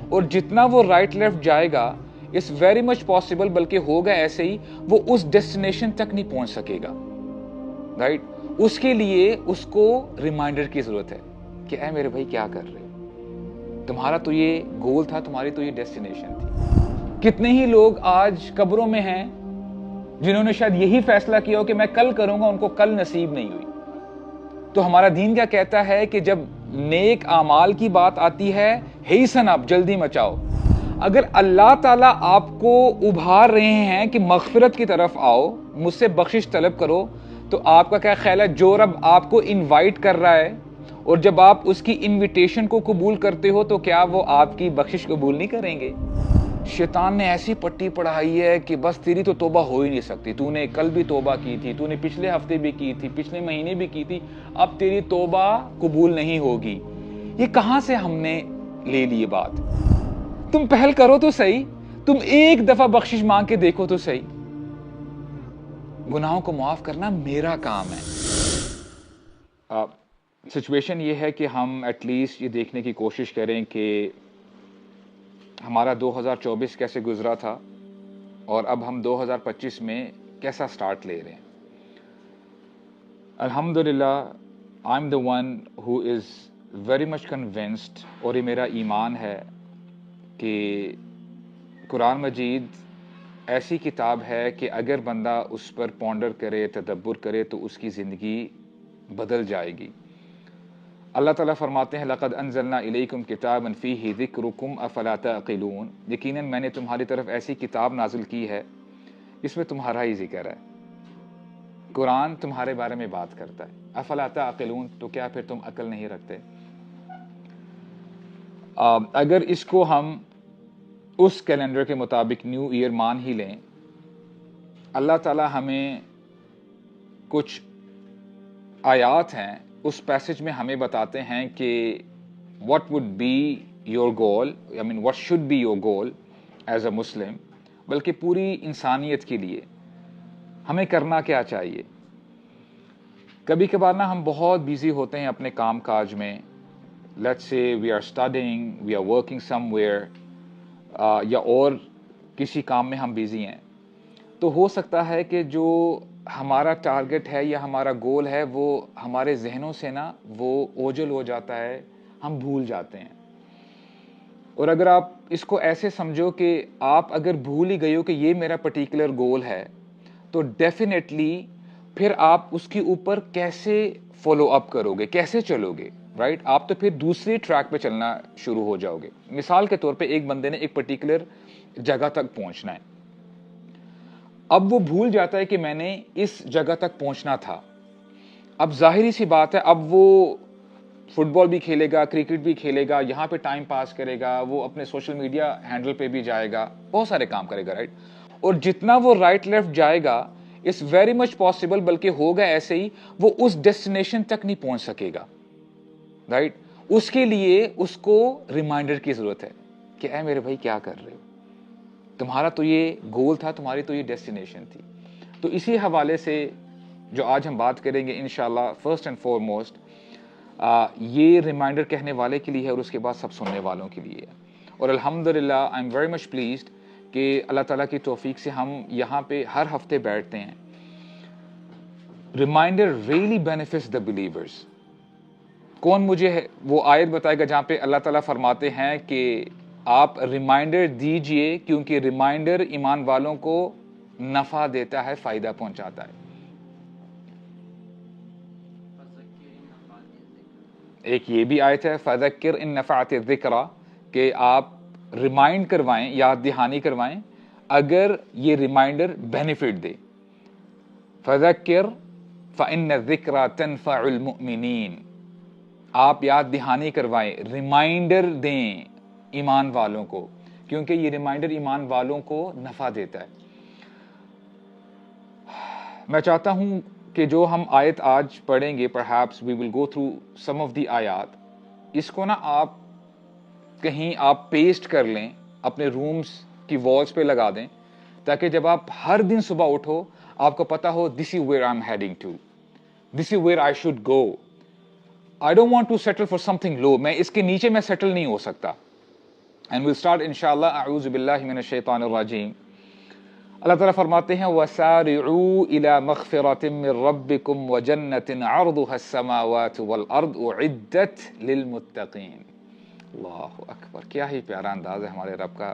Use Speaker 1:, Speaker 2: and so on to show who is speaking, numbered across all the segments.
Speaker 1: اور جتنا وہ رائٹ لیفٹ جائے گا اس ویری مچ پاسبل بلکہ ہوگا ایسے ہی وہ اس ڈیسٹینیشن تک نہیں پہنچ سکے گا. رائٹ, اس کے لیے اس کو ریمائنڈر کی ضرورت ہے کہ اے میرے بھائی کیا کر رہے ہو, تمہارا تو یہ گول تھا, تمہاری تو یہ ڈیسٹینیشن تھی. کتنے ہی لوگ آج قبروں میں ہیں جنہوں نے شاید یہی فیصلہ کیا ہو کہ میں کل کروں گا, ان کو کل نصیب نہیں ہوئی. تو ہمارا دین کیا کہتا ہے کہ جب نیک اعمال کی بات آتی ہے ہیسن اپ, جلدی مچاؤ. اگر اللہ تعالیٰ آپ کو ابھار رہے ہیں کہ مغفرت کی طرف آؤ, مجھ سے بخشش طلب کرو, تو آپ کا کیا خیال ہے جو رب آپ کو انوائٹ کر رہا ہے اور جب آپ اس کی انویٹیشن کو قبول کرتے ہو تو کیا وہ آپ کی بخشش قبول نہیں کریں گے؟ شیطان نے ایسی پٹی پڑھائی ہے کہ بس تیری تو توبہ ہو ہی نہیں سکتی, تو نے کل بھی توبہ کی تھی, تو نے پچھلے ہفتے بھی کی تھی, پچھلے مہینے بھی کی تھی, اب تیری توبہ قبول نہیں ہوگی. یہ کہاں سے ہم نے لے لی بات؟ تم پہل کرو تو صحیح, تم ایک دفعہ بخشش مانگ کے دیکھو تو صحیح. گناہوں کو معاف کرنا میرا کام ہے. سچویشن یہ ہے کہ ہم ایٹ لیسٹ یہ دیکھنے کی کوشش کریں کہ ہمارا 2024 کیسے گزرا تھا اور اب ہم 2025 میں کیسا سٹارٹ لے رہے ہیں. الحمدللہ I am the one who is very much convinced, اور یہ میرا ایمان ہے کہ قرآن مجید ایسی کتاب ہے کہ اگر بندہ اس پر پونڈر کرے, تدبر کرے تو اس کی زندگی بدل جائے گی. اللہ تعالیٰ فرماتے ہیں لقد انزلنا الیکم کتابا فیہ ذکرکم افلا تعقلون, یقیناً میں نے تمہاری طرف ایسی کتاب نازل کی ہے جس میں تمہارا ہی ذکر ہے. قرآن تمہارے بارے میں بات کرتا ہے. افلا تعقلون, تو کیا پھر تم عقل نہیں رکھتے؟ اگر اس کو ہم اس کیلنڈر کے مطابق نیو ایئر مان ہی لیں, اللہ تعالیٰ ہمیں کچھ آیات ہیں اس پیسج میں ہمیں بتاتے ہیں کہ what would be your goal, I mean what should be your goal as a Muslim, بلکہ پوری انسانیت کے لیے ہمیں کرنا کیا چاہیے. کبھی کبھار نا ہم بہت بیزی ہوتے ہیں اپنے کام کاج میں, let's say we are studying, we are working somewhere, یا اور کسی کام میں ہم بیزی ہیں, تو ہو سکتا ہے کہ جو ہمارا ٹارگٹ ہے یا ہمارا گول ہے وہ ہمارے ذہنوں سے نا وہ اوجھل ہو جاتا ہے, ہم بھول جاتے ہیں. اور اگر آپ اس کو ایسے سمجھو کہ آپ اگر بھول ہی گئے ہو کہ یہ میرا پرٹیکولر گول ہے, تو ڈیفینیٹلی پھر آپ اس کے اوپر کیسے فالو اپ کرو گے, کیسے چلو گے, رائٹ؟ آپ تو پھر دوسری ٹریک پہ چلنا شروع ہو جاؤ گے. مثال کے طور پہ ایک بندے نے ایک پرٹیکولر جگہ تک پہنچنا ہے, اب وہ بھول جاتا ہے کہ میں نے اس جگہ تک پہنچنا تھا. اب ظاہری سی بات ہے, اب وہ فٹ بال بھی کھیلے گا, کرکٹ بھی کھیلے گا, یہاں پہ ٹائم پاس کرے گا, وہ اپنے سوشل میڈیا ہینڈل پہ بھی جائے گا, بہت سارے کام کرے گا, رائٹ؟ اور جتنا وہ رائٹ لیفٹ جائے گا اس ویری مچ پاسبل بلکہ ہوگا ایسے ہی وہ اس ڈیسٹینیشن تک نہیں پہنچ سکے گا, رائٹ؟ اس کے لیے اس کو ریمائنڈر کی ضرورت ہے کہ اے میرے بھائی کیا کر رہے ہو, تمہارا تو یہ گول تھا, تمہاری تو یہ ڈیسٹینیشن تھی. تو اسی حوالے سے جو آج ہم بات کریں گے انشاءاللہ, فرسٹ اینڈ فور موسٹ یہ ریمائنڈر کہنے والے کے لیے ہے اور اس کے بعد سب سننے والوں کے لیے ہے. اور الحمدللہ I am very much pleased کہ اللہ تعالیٰ کی توفیق سے ہم یہاں پہ ہر ہفتے بیٹھتے ہیں. Reminder really benefits the believers. کون مجھے وہ آیت بتائے گا جہاں پہ اللہ تعالیٰ فرماتے ہیں کہ آپ ریمائنڈر دیجئے کیونکہ ریمائنڈر ایمان والوں کو نفع دیتا ہے, فائدہ پہنچاتا ہے. ایک یہ بھی آیت ہے فذکر ان نفعت الذکریٰ, کہ آپ ریمائنڈ کروائیں, یاد دہانی کروائیں اگر یہ ریمائنڈر بینیفٹ دے. فذکر فإن الذکریٰ تنفع المؤمنین, آپ یاد دہانی کروائیں, ریمائنڈر دیں ایمان والوں کو, کیونکہ یہ ریمائنڈر ایمان والوں کو نفع دیتا ہے. میں چاہتا ہوں کہ جو ہم آیت آج پڑھیں گے, perhaps we will go through some of the آیات, اس کو نا آپ کہیں آپ پیسٹ کر لیں, اپنے رومز کی والز پہ لگا دیں, تاکہ جب آپ ہر دن صبح اٹھو آپ کو پتا ہو this is where I'm heading to, this is where I should go. I don't want to settle for something low. میں اس کے نیچے میں سیٹل نہیں ہو سکتا. And we'll start inshallah. A'udhu billahi minash shaitanir rajim. اللہ تعالیٰ فرماتے ہیں وَسَارِعُوا إِلَى مَغْفِرَةٍ مِّن رَبِّكُمْ وَجَنَّةٍ عَرْضُهَا السَّمَاوَاتُ وَالْأَرْضُ أُعِدَّتْ لِلْمُتَّقِينَ. اللہ اکبر، کیا ہی پیارا انداز ہے ہمارے رب کا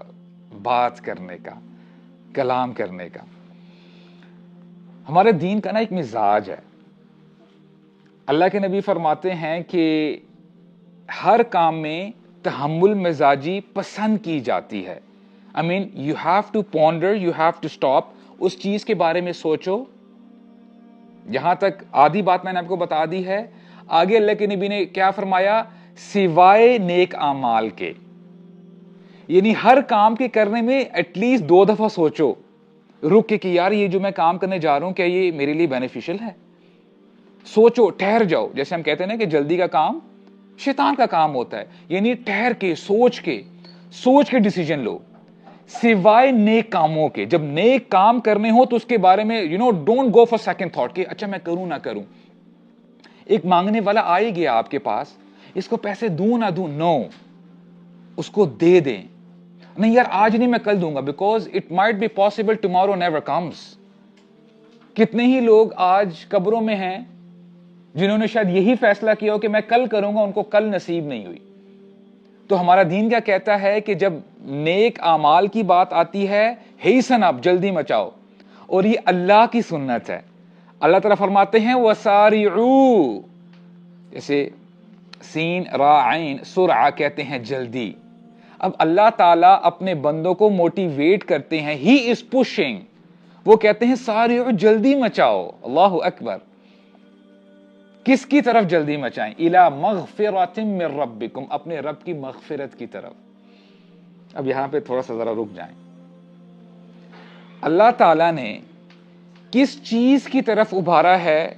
Speaker 1: بات کرنے کا، کلام کرنے کا. ہمارے دین کا نا ایک مزاج ہے. اللہ کے نبی فرماتے ہیں کہ ہر کام میں تحمل مزاجی پسند کی جاتی ہے. I mean, you have to ponder, you have to stop. اس چیز کے بارے میں سوچو. یہاں تک آدھی بات میں نے آپ کو بتا دی ہے. آگے اللہ کے نبی نے کیا فرمایا؟ سوائے نیک اعمال کے، یعنی ہر کام کے کرنے میں ایٹ لیسٹ 2 دفعہ سوچو رک کے کہ یار یہ جو میں کام کرنے جا رہا ہوں کیا یہ میرے لیے بینیفیشل ہے. سوچو، ٹھہر جاؤ. جیسے ہم کہتے ہیں نا کہ جلدی کا کام شیطان کا کام ہوتا ہے، یعنی ٹھہر کے سوچ کے ڈیسیجن لو. سوائے نیک کاموں کے، جب نیک کام کرنے ہو تو اس کے بارے میں don't go for second thought کہ اچھا میں کروں نہ کروں. ایک مانگنے والا آئے گیا آپ کے پاس، اس کو پیسے دوں نہ دوں، نو، اس کو دے دیں. نہیں یار آج نہیں، میں کل دوں گا، because it might be possible tomorrow never comes. کتنے ہی لوگ آج قبروں میں ہیں جنہوں نے شاید یہی فیصلہ کیا ہو کہ میں کل کروں گا، ان کو کل نصیب نہیں ہوئی. تو ہمارا دین کیا کہتا ہے کہ جب نیک اعمال کی بات آتی ہے ہیسن اپ، جلدی مچاؤ. اور یہ اللہ کی سنت ہے. اللہ تعالیٰ فرماتے ہیں وسارعوا، جیسے سین را عین سرعہ کہتے ہیں جلدی. اب اللہ تعالیٰ اپنے بندوں کو موٹیویٹ کرتے ہیں، ہی از پشنگ. وہ کہتے ہیں سارعوا، جلدی مچاؤ. اللہ اکبر. کس کی طرف جلدی مچائیں؟ اِلَى مَغْفِرَةٍ مِّن رَبِّكُمْ، اپنے رب کی مغفرت کی طرف. اب یہاں پہ تھوڑا سا ذرا رک جائیں. اللہ تعالیٰ نے کس چیز کی طرف ابھارا ہے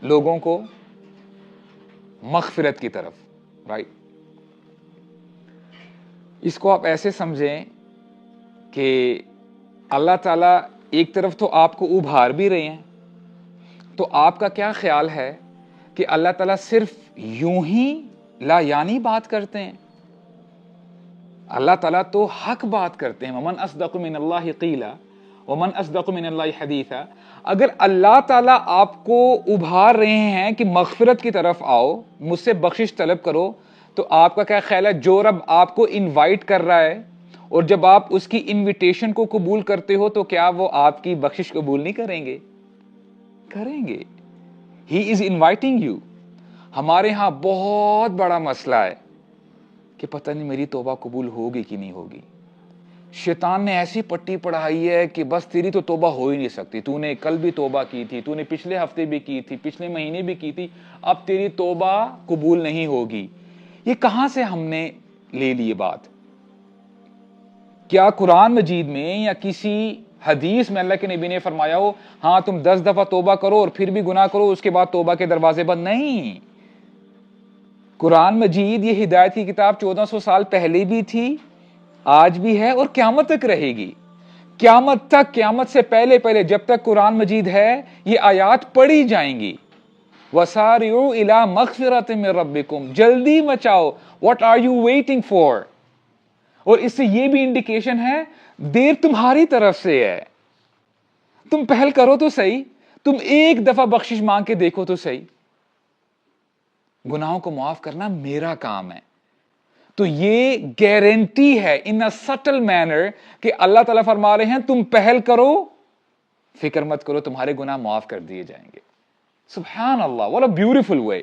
Speaker 1: لوگوں کو؟ مغفرت کی طرف، رائٹ. اس کو آپ ایسے سمجھیں کہ اللہ تعالیٰ ایک طرف تو آپ کو ابھار بھی رہے ہیں. تو آپ کا کیا خیال ہے کہ اللہ تعالیٰ صرف یوں ہی لا یعنی بات کرتے ہیں؟ اللہ تعالیٰ تو حق بات کرتے ہیں. وَمَنْ أَصْدَقُ مِنَ اللَّهِ قِيلًا وَمَنْ أَصْدَقُ مِنَ اللَّهِ حَدِيثًا. اگر اللہ تعالیٰ آپ کو ابھار رہے ہیں کہ مغفرت کی طرف آؤ، مجھ سے بخشش طلب کرو، تو آپ کا کیا خیال ہے جو رب آپ کو انوائٹ کر رہا ہے اور جب آپ اس کی انویٹیشن کو قبول کرتے ہو تو کیا وہ آپ کی بخشش قبول نہیں کریں گے؟ کریں گے. He is inviting you. ہمارے ہاں بہت بڑا مسئلہ ہے کہ پتہ نہیں میری توبہ قبول ہوگی کہ نہیں ہوگی. شیطان نے ایسی پٹی پڑھائی ہے کہ بس تیری تو توبہ ہو ہی نہیں سکتی. تو نے کل بھی توبہ کی تھی، تو نے پچھلے ہفتے بھی کی تھی، پچھلے مہینے بھی کی تھی، اب تیری توبہ قبول نہیں ہوگی. یہ کہاں سے ہم نے لے لی بات؟ کیا قرآن مجید میں یا کسی حدیث میں اللہ کے نبی نے فرمایا ہو ہاں تم 10 دفعہ توبہ کرو اور پھر بھی گناہ کرو اس کے بعد توبہ کے دروازے بند؟ نہیں. قرآن مجید یہ ہدایت کی کتاب 1400 سال پہلے بھی تھی، آج بھی ہے اور قیامت تک رہے گی. قیامت تک، قیامت سے پہلے جب تک قرآن مجید ہے یہ آیات پڑھی جائیں گی. وَسَارِعُوا إِلَى مَغْفِرَةٍ مِّن رَبِّكُمْ، جلدی مچاؤ. What are you waiting for؟ اور اس سے یہ بھی انڈیکیشن ہے دیر تمہاری طرف سے ہے. تم پہل کرو تو صحیح، تم ایک دفعہ بخشش مانگ کے دیکھو تو صحیح. گناہوں کو معاف کرنا میرا کام ہے. تو یہ گارنٹی ہے ان اے سٹل مینر کہ اللہ تعالیٰ فرما رہے ہیں تم پہل کرو، فکر مت کرو، تمہارے گناہ معاف کر دیے جائیں گے. سبحان اللہ، what a beautiful way.